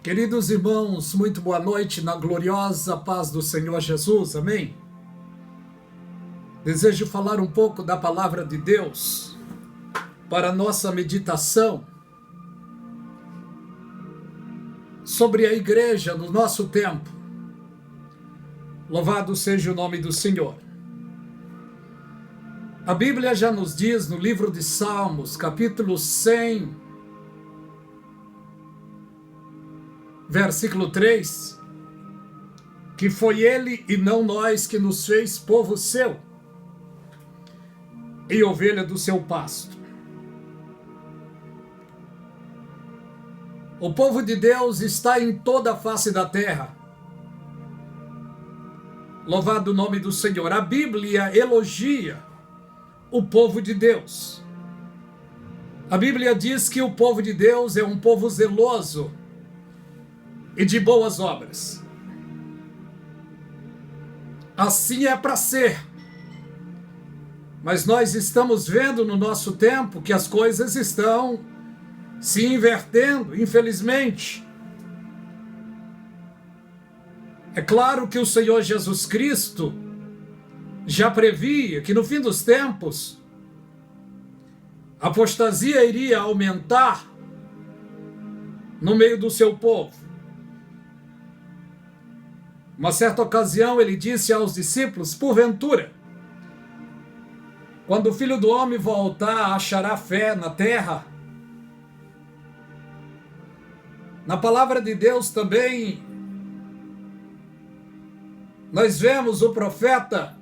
Queridos irmãos, muito boa noite na gloriosa paz do Senhor Jesus, amém? Desejo falar um pouco da palavra de Deus para nossa meditação sobre a igreja do nosso tempo. Louvado seja o nome do Senhor. A Bíblia já nos diz no livro de Salmos, capítulo 100, versículo 3, que foi ele e não nós que nos fez povo seu e ovelha do seu pasto. O povo de Deus está em toda a face da terra. Louvado o nome do Senhor. A Bíblia elogia o povo de Deus. A Bíblia diz que o povo de Deus é um povo zeloso e de boas obras. Assim é para ser. Mas nós estamos vendo no nosso tempo que as coisas estão se invertendo, infelizmente. É claro que o Senhor Jesus Cristo já previa que no fim dos tempos a apostasia iria aumentar no meio do seu povo. Uma certa ocasião ele disse aos discípulos: porventura, quando o Filho do Homem voltar, achará fé na terra? Na palavra de Deus também nós vemos o profeta,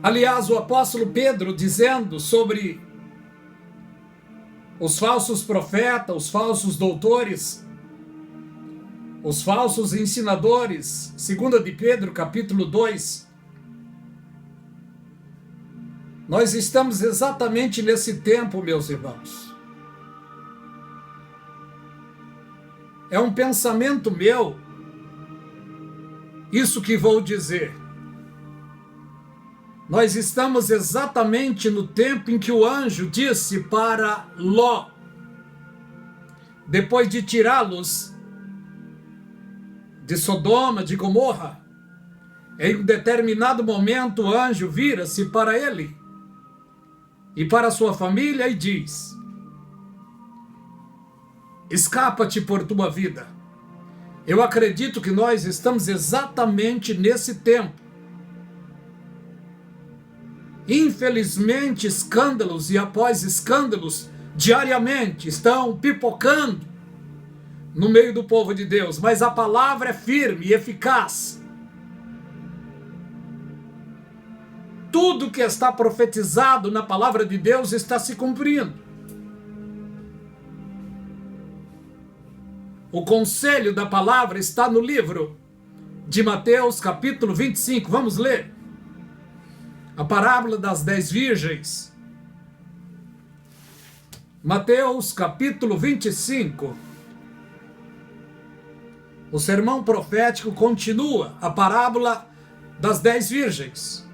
aliás, o apóstolo Pedro, dizendo sobre os falsos profetas, os falsos doutores, os falsos ensinadores. 2 de Pedro, capítulo 2. Nós estamos exatamente nesse tempo, meus irmãos. É um pensamento meu, isso que vou dizer. Nós estamos exatamente no tempo em que o anjo disse para Ló, depois de tirá-los de Sodoma, de Gomorra, em um determinado momento o anjo vira-se para ele e para sua família e diz: escapa-te por tua vida. Eu acredito que nós estamos exatamente nesse tempo. Infelizmente, escândalos e após escândalos diariamente estão pipocando no meio do povo de Deus, mas a palavra é firme e eficaz. Tudo que está profetizado na palavra de Deus está se cumprindo. O conselho da palavra está no livro de Mateus, capítulo 25. Vamos ler a parábola das 10 virgens. Mateus, capítulo 25. O sermão profético continua, a parábola das 10 virgens.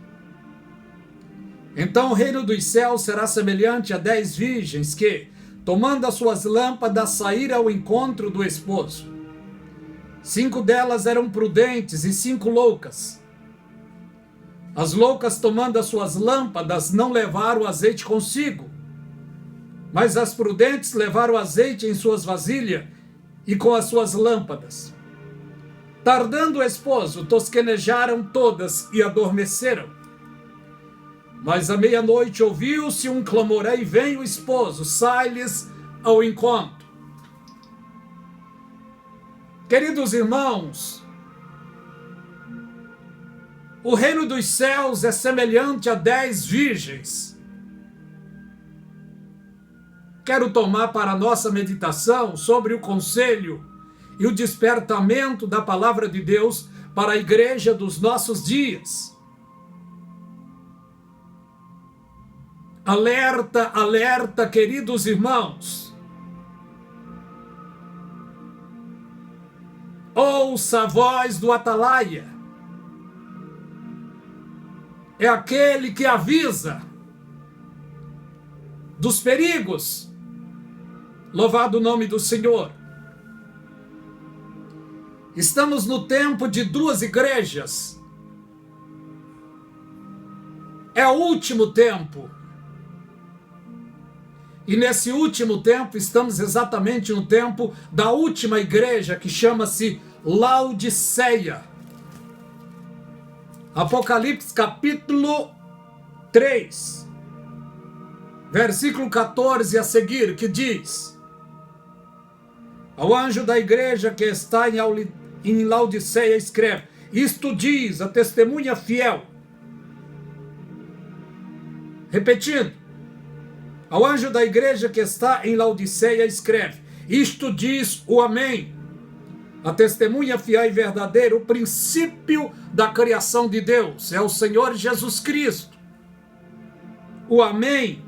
Então o reino dos céus será semelhante a 10 virgens que, tomando as suas lâmpadas, saíram ao encontro do esposo. 5 delas eram prudentes e 5 loucas. As loucas, tomando as suas lâmpadas, não levaram o azeite consigo, mas as prudentes levaram o azeite em suas vasilhas e com as suas lâmpadas. Tardando o esposo, tosquenejaram todas e adormeceram. Mas à meia-noite ouviu-se um clamor: aí vem o esposo, sai-lhes ao encontro. Queridos irmãos, o reino dos céus é semelhante a 10 virgens. Quero tomar para a nossa meditação sobre o conselho e o despertamento da palavra de Deus para a igreja dos nossos dias. Alerta, alerta, queridos irmãos. Ouça a voz do atalaia. É aquele que avisa dos perigos. Louvado o nome do Senhor. Estamos no tempo de duas igrejas. É o último tempo. E nesse último tempo, estamos exatamente no tempo da última igreja, que chama-se Laodiceia. Apocalipse capítulo 3, versículo 14 a seguir, que diz: ao anjo da igreja que está em Laodiceia escreve: isto diz a testemunha fiel. Repetindo, ao anjo da igreja que está em Laodiceia escreve: isto diz o Amém, a testemunha fiel e verdadeira, o princípio da criação de Deus, é o Senhor Jesus Cristo. O Amém,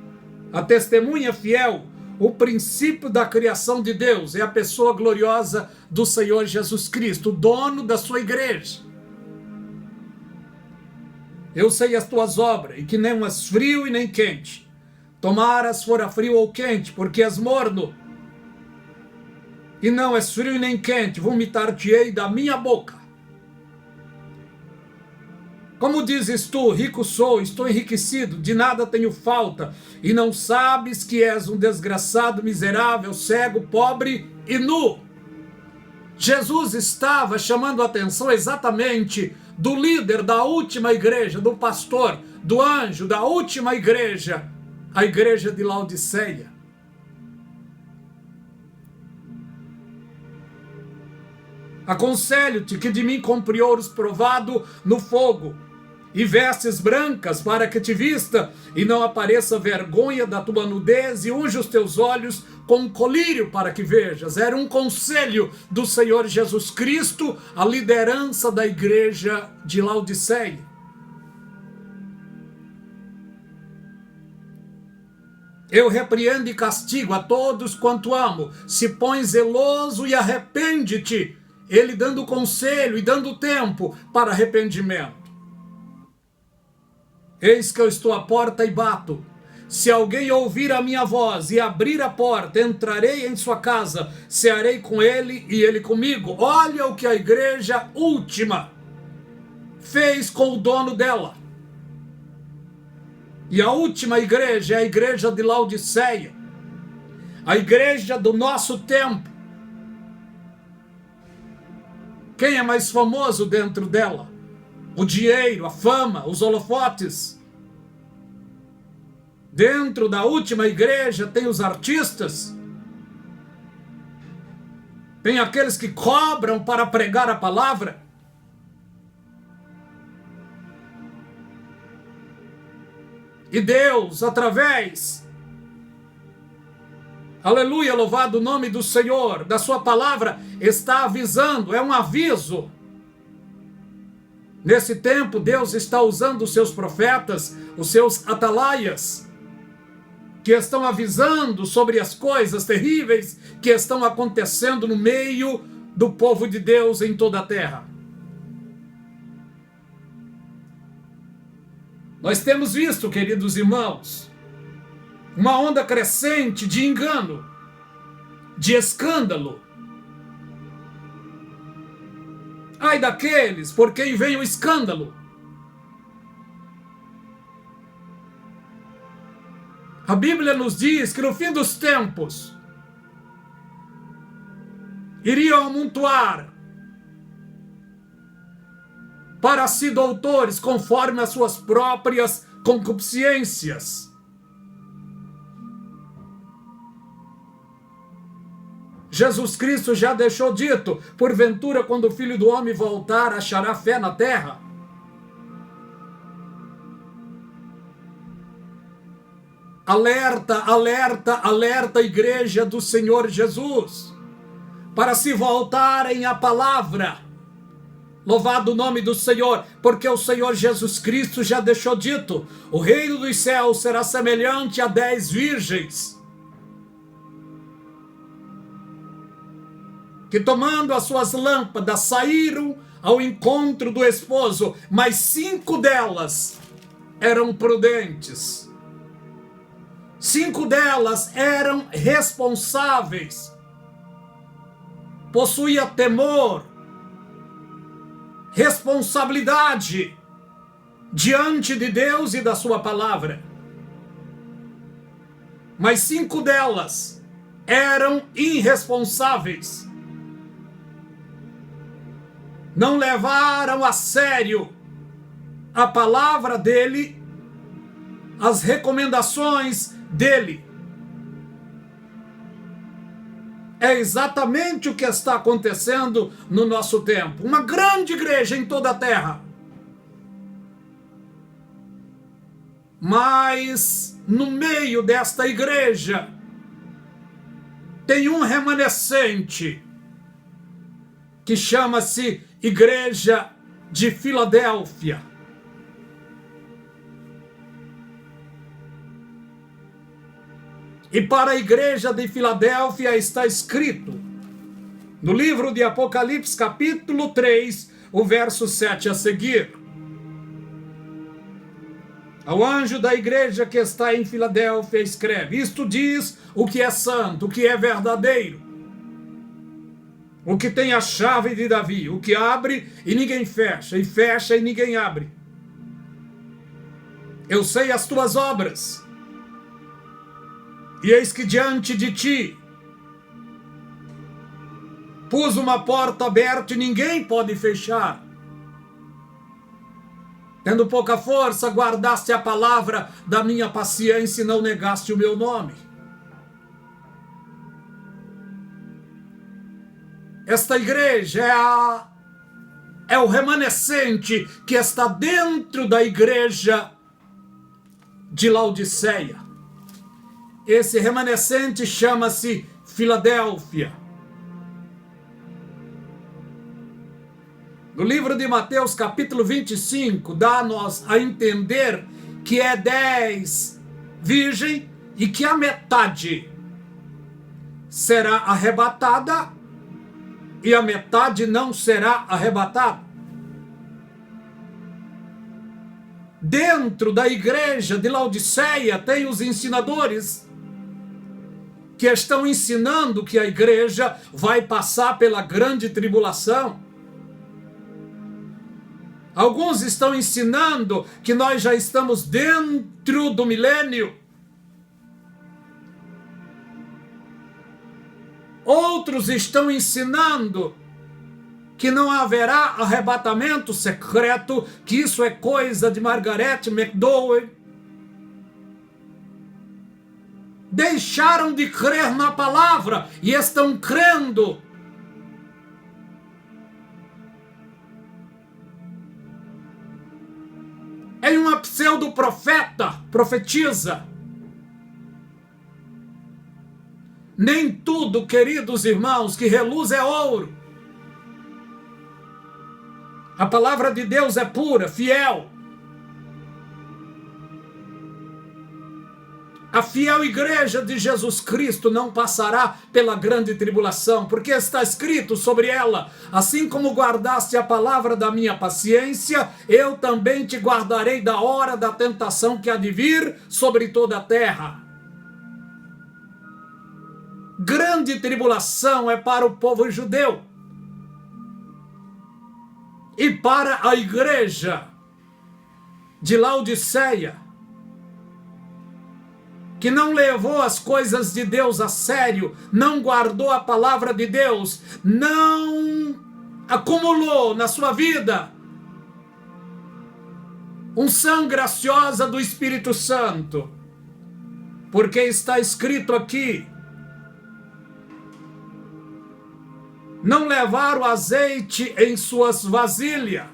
a testemunha fiel, o princípio da criação de Deus, é a pessoa gloriosa do Senhor Jesus Cristo, o dono da sua igreja. Eu sei as tuas obras, e que nem és frio e nem quente. Tomaras fora frio ou quente, porque és morno, e não és frio e nem quente, vomitar-te-ei da minha boca. Como dizes tu, rico sou, estou enriquecido, de nada tenho falta, e não sabes que és um desgraçado, miserável, cego, pobre e nu. Jesus estava chamando a atenção exatamente do líder da última igreja, do pastor, do anjo da última igreja, a igreja de Laodiceia. Aconselho-te que de mim compre ouros provado no fogo, e vestes brancas para que te vista, e não apareça vergonha da tua nudez, e unja os teus olhos com um colírio para que vejas. Era um conselho do Senhor Jesus Cristo, a liderança da igreja de Laodiceia. Eu repreendo e castigo a todos quanto amo. Se põe zeloso e arrepende-te. Ele dando conselho e dando tempo para arrependimento. Eis que eu estou à porta e bato. Se alguém ouvir a minha voz e abrir a porta, entrarei em sua casa, cearei com ele e ele comigo. Olha o que a igreja última fez com o dono dela. E a última igreja é a igreja de Laodiceia, a igreja do nosso tempo. Quem é mais famoso dentro dela? O dinheiro, a fama, os holofotes. Dentro da última igreja tem os artistas, tem aqueles que cobram para pregar a palavra. E Deus, através, aleluia, louvado o nome do Senhor, da sua palavra, está avisando, é um aviso. Nesse tempo, Deus está usando os seus profetas, os seus atalaias, que estão avisando sobre as coisas terríveis que estão acontecendo no meio do povo de Deus em toda a terra. Nós temos visto, queridos irmãos, uma onda crescente de engano, de escândalo. Ai daqueles por quem vem o escândalo. A Bíblia nos diz que no fim dos tempos iriam amontoar para si doutores conforme as suas próprias concupiscências. Jesus Cristo já deixou dito: porventura, quando o Filho do Homem voltar, achará fé na terra? Alerta, alerta, alerta, igreja do Senhor Jesus, para se voltarem à palavra. Louvado o nome do Senhor, porque o Senhor Jesus Cristo já deixou dito: o reino dos céus será semelhante a 10 virgens, que tomando as suas lâmpadas saíram ao encontro do esposo, mas 5 delas eram prudentes. 5 delas eram responsáveis, possuía temor, responsabilidade diante de Deus e da sua palavra. Mas 5 delas eram irresponsáveis. Não levaram a sério a palavra dele, as recomendações dele. É exatamente o que está acontecendo no nosso tempo. Uma grande igreja em toda a terra. Mas no meio desta igreja tem um remanescente que chama-se Igreja de Filadélfia. E para a igreja de Filadélfia está escrito no livro de Apocalipse, capítulo 3, o verso 7 a seguir. Ao anjo da igreja que está em Filadélfia escreve: isto diz o que é santo, o que é verdadeiro, o que tem a chave de Davi, o que abre e ninguém fecha, e fecha e ninguém abre. Eu sei as tuas obras, e eis que diante de ti pus uma porta aberta e ninguém pode fechar. Tendo pouca força, guardaste a palavra da minha paciência e não negaste o meu nome. Esta igreja é o remanescente que está dentro da igreja de Laodiceia. Esse remanescente chama-se Filadélfia. No livro de Mateus, capítulo 25, dá-nos a entender que é 10 virgem e que a metade será arrebatada e a metade não será arrebatada. Dentro da igreja de Laodiceia tem os ensinadores que estão ensinando que a igreja vai passar pela grande tribulação. Alguns estão ensinando que nós já estamos dentro do milênio. Outros estão ensinando que não haverá arrebatamento secreto, que isso é coisa de Margaret McDowell. Deixaram de crer na palavra e estão crendo em uma pseudo-profeta, profetiza. Nem tudo, queridos irmãos, que reluz é ouro. A palavra de Deus é pura, fiel. A fiel igreja de Jesus Cristo não passará pela grande tribulação, porque está escrito sobre ela: assim como guardaste a palavra da minha paciência, eu também te guardarei da hora da tentação que há de vir sobre toda a terra. Grande tribulação é para o povo judeu e para a igreja de Laodiceia, que não levou as coisas de Deus a sério, não guardou a palavra de Deus, não acumulou na sua vida unção graciosa do Espírito Santo, porque está escrito aqui: não levar o azeite em suas vasilhas.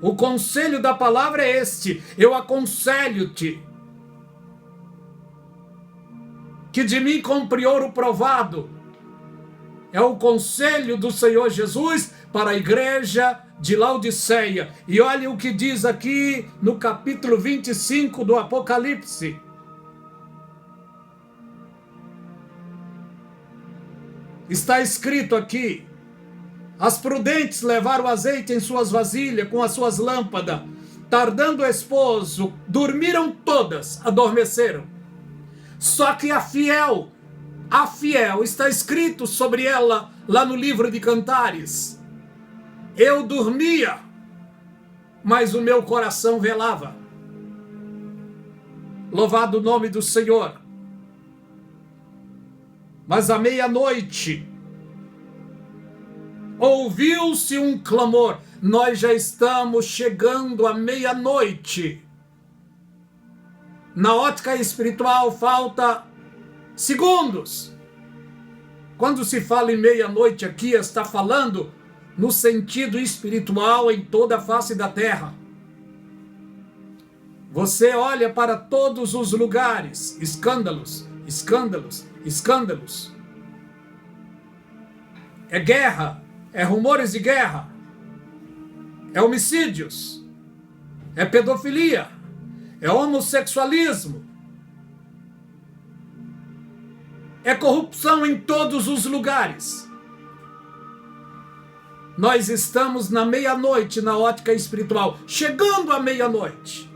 O conselho da palavra é este: eu aconselho-te que de mim compre ouro provado. É o conselho do Senhor Jesus para a igreja de Laodiceia. E olha o que diz aqui no capítulo 25 do Apocalipse. Está escrito aqui: as prudentes levaram azeite em suas vasilhas com as suas lâmpadas. Tardando o esposo, dormiram todas, adormeceram. Só que a fiel, está escrito sobre ela lá no livro de Cantares: Eu dormia, mas o meu coração velava. Louvado o nome do Senhor. Mas à meia-noite, ouviu-se um clamor. Nós já estamos chegando à meia-noite. Na ótica espiritual, falta segundos. Quando se fala em meia-noite aqui, está falando no sentido espiritual em toda a face da terra. Você olha para todos os lugares, escândalos, escândalos, escândalos. É guerra, é rumores de guerra, é homicídios, é pedofilia, é homossexualismo, é corrupção em todos os lugares. Nós estamos na meia-noite na ótica espiritual, chegando à meia-noite.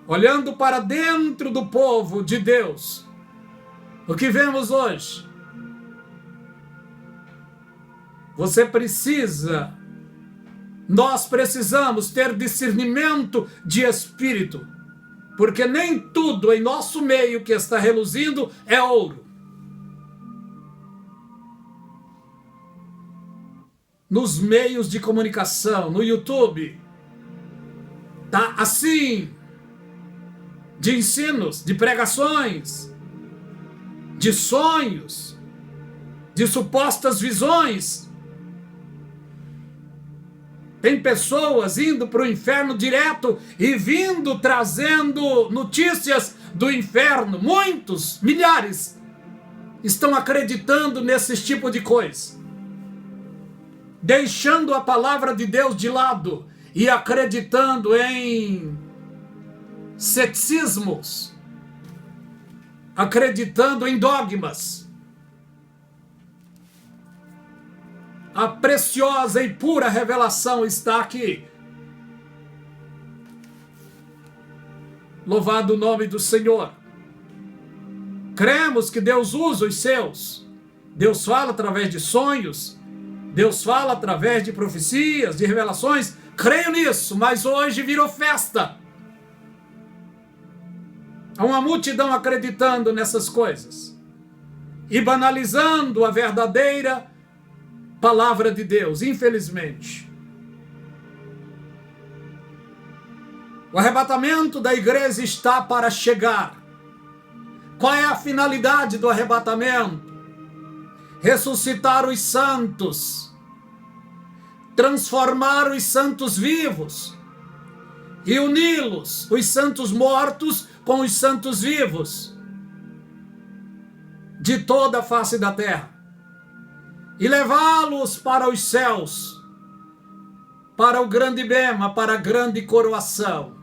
Olhando para dentro do povo de Deus, o que vemos hoje? Nós precisamos ter discernimento de espírito, porque nem tudo em nosso meio que está reluzindo é ouro. Nos meios de comunicação, no YouTube, tá assim, de ensinos, de pregações, de sonhos, de supostas visões. Tem pessoas indo para o inferno direto e vindo trazendo notícias do inferno. Muitos, milhares, estão acreditando nesse tipo de coisa, deixando a palavra de Deus de lado e acreditando em ceticismos, acreditando em dogmas. A preciosa e pura revelação está aqui. Louvado o nome do Senhor. Cremos que Deus usa os seus. Deus fala através de sonhos. Deus fala através de profecias, de revelações. Creio nisso, mas hoje virou festa. Há uma multidão acreditando nessas coisas e banalizando a verdadeira palavra de Deus, infelizmente. O arrebatamento da igreja está para chegar. Qual é a finalidade do arrebatamento? Ressuscitar os santos, transformar os santos vivos e uni-los, os santos mortos, com os santos vivos de toda a face da terra e levá-los para os céus, para o grande bema, para a grande coroação.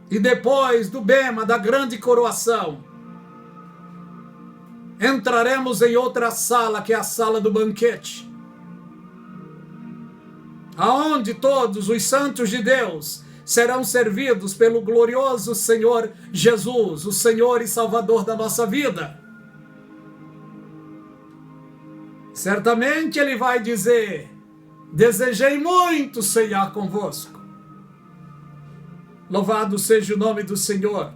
E depois do bema, da grande coroação, entraremos em outra sala, que é a sala do banquete, aonde todos os santos de Deus serão servidos pelo glorioso Senhor Jesus, o Senhor e Salvador da nossa vida. Certamente Ele vai dizer: desejei muito ceiar convosco. Louvado seja o nome do Senhor.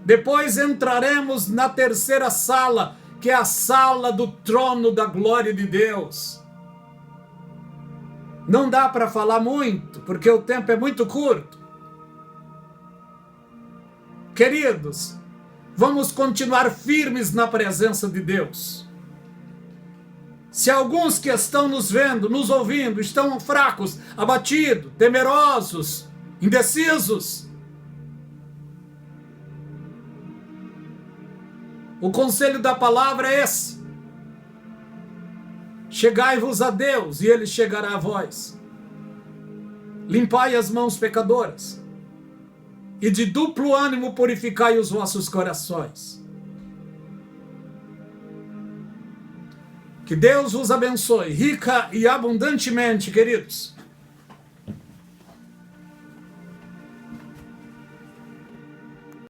Depois entraremos na terceira sala, que é a sala do trono da glória de Deus. Não dá para falar muito, porque o tempo é muito curto. Queridos, vamos continuar firmes na presença de Deus. Se alguns que estão nos vendo, nos ouvindo, estão fracos, abatidos, temerosos, indecisos, o conselho da palavra é esse: chegai-vos a Deus e Ele chegará a vós. Limpai as mãos pecadoras e de duplo ânimo purificai os vossos corações. Que Deus vos abençoe rica e abundantemente, queridos.